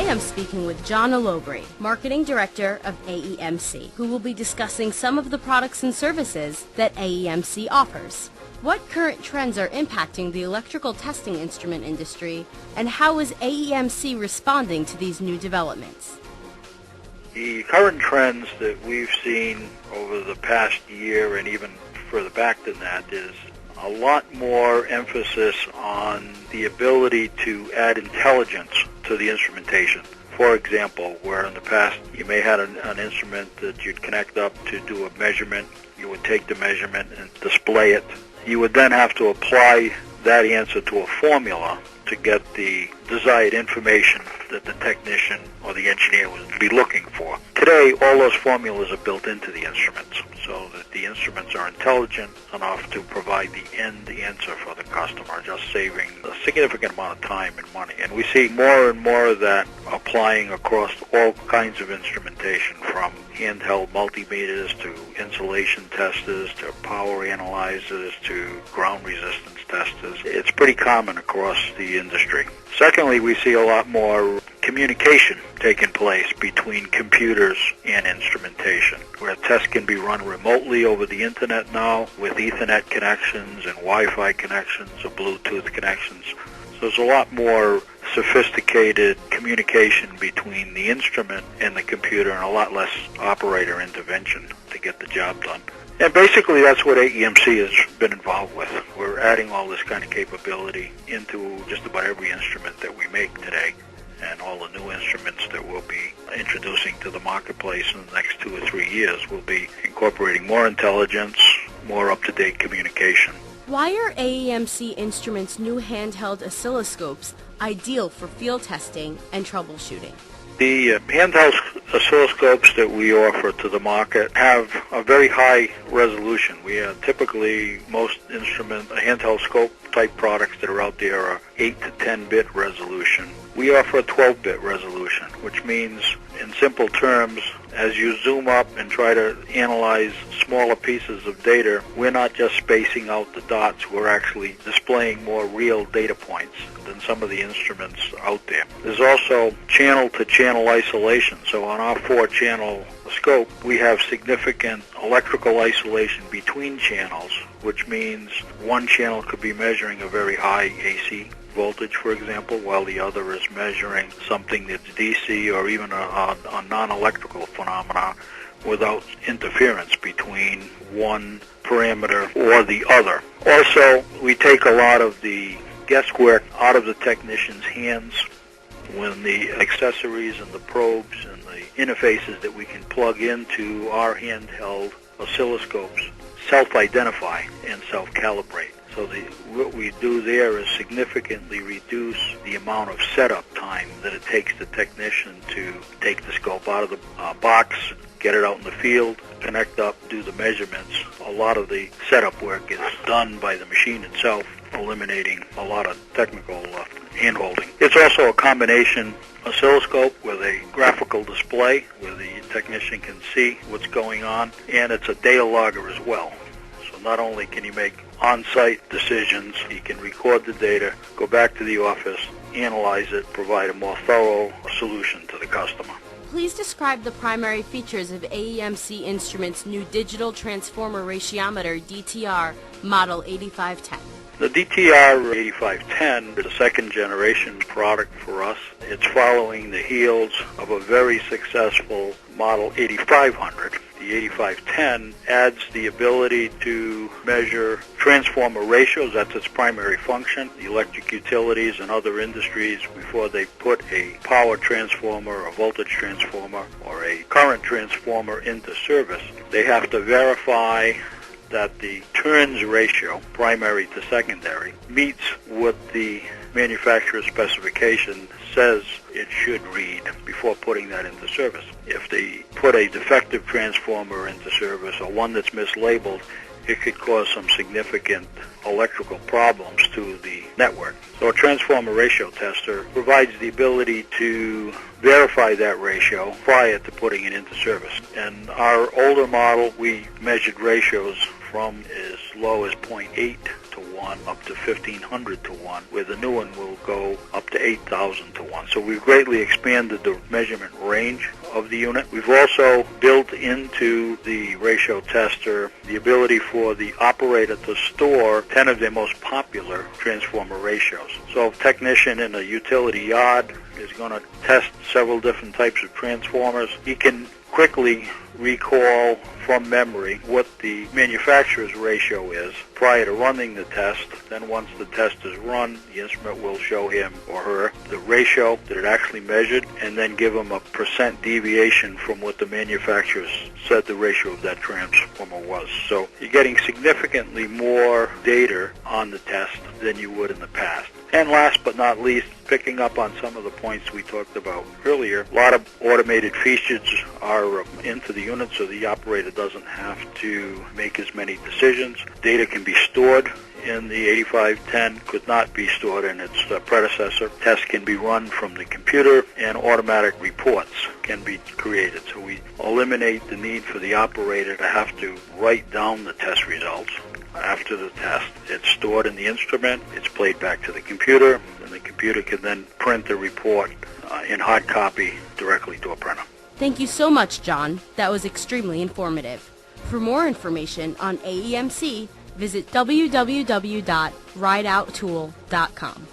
am speaking with John Olobri, Marketing Director of AEMC, who will be discussing some of the products and services that AEMC offers. What current trends are impacting the electrical testing instrument industry, and how is AEMC responding to these new developments? The current trends that we've seen over the past year and even further back than that is a lot more emphasis on the ability to add intelligence to the instrumentation. For example, where in the past you may have an instrument that you'd connect up to do a measurement, you would take the measurement and display it. You would then have to apply that answer to a formula to get the desired information that the technician or the engineer would be looking for. Today, all those formulas are built into the instruments so that the instruments are intelligent enough to provide the end answer for the customer, just saving a significant amount of time and money. And we see more and more of that applying across all kinds of instrumentation, from handheld multimeters to insulation testers to power analyzers to ground resistance testers. It's pretty common across the industry. Secondly, we see a lot more communication taking place between computers and instrumentation, where tests can be run remotely over the internet now with Ethernet connections and Wi-Fi connections or Bluetooth connections. So there's a lot more sophisticated communication between the instrument and the computer and a lot less operator intervention to get the job done. And basically that's what AEMC has been involved with. We're adding all this kind of capability into just about every instrument that we make today, and all the new instruments that we'll be introducing to the marketplace in the next 2 or 3 years will be incorporating more intelligence, more up-to-date communication. Why are AEMC Instruments' new handheld oscilloscopes ideal for field testing and troubleshooting? The handheld oscilloscopes that we offer to the market have a very high resolution. We typically, most handheld scope type products that are out there are 8 to 10-bit resolution. We offer a 12-bit resolution, which means, in simple terms, as you zoom up and try to analyze smaller pieces of data, we're not just spacing out the dots, we're actually displaying more real data points than some of the instruments out there. There's also channel-to-channel isolation. So on our 4-channel scope, we have significant electrical isolation between channels, which means one channel could be measuring a very high AC voltage, for example, while the other is measuring something that's DC or even a non-electrical phenomena without interference between one parameter or the other. Also, we take a lot of the guesswork out of the technician's hands when the accessories and the probes and the interfaces that we can plug into our handheld oscilloscopes self-identify and self-calibrate. So what we do there is significantly reduce the amount of setup time that it takes the technician to take the scope out of the box, get it out in the field, connect up, do the measurements. A lot of the setup work is done by the machine itself, eliminating a lot of technical hand-holding. It's also a combination oscilloscope with a graphical display where the technician can see what's going on, and it's a data logger as well. So not only can you make on-site decisions, you can record the data, go back to the office, analyze it, provide a more thorough solution to the customer. Please describe the primary features of AEMC Instruments' new digital transformer ratiometer DTR Model 8510. The DTR 8510 is a second-generation product for us. It's following the heels of a very successful Model 8500. The 8510 adds the ability to measure transformer ratios. That's its primary function. The electric utilities and other industries, before they put a power transformer, a voltage transformer, or a current transformer into service, they have to verify that the turns ratio, primary to secondary, meets what the manufacturer's specification says it should read before putting that into service. If they put a defective transformer into service or one that's mislabeled, it could cause some significant electrical problems to the network. So a transformer ratio tester provides the ability to verify that ratio prior to putting it into service. And our older model, we measured ratios from as low as 0.8 to 1. 1 up to 1,500 to 1, where the new one will go up to 8,000 to 1. So we've greatly expanded the measurement range of the unit. We've also built into the ratio tester the ability for the operator to store 10 of their most popular transformer ratios. So if a technician in a utility yard is going to test several different types of transformers, he can quickly recall from memory what the manufacturer's ratio is prior to running the test. Then once the test is run, the instrument will show him or her the ratio that it actually measured, and then give him a percent deviation from what the manufacturer said the ratio of that transformer was. So you're getting significantly more data on the test than you would in the past. And last but not least, picking up on some of the points we talked about earlier, a lot of automated features are into the unit, so the operator doesn't have to make as many decisions. Data can be stored in the 8510, could not be stored in its predecessor. Tests can be run from the computer, and automatic reports can be created. So we eliminate the need for the operator to have to write down the test results. After the test, it's stored in the instrument, it's played back to the computer, and the computer can then print the report in hard copy directly to a printer. Thank you so much, John. That was extremely informative. For more information on AEMC, visit www.rideouttool.com.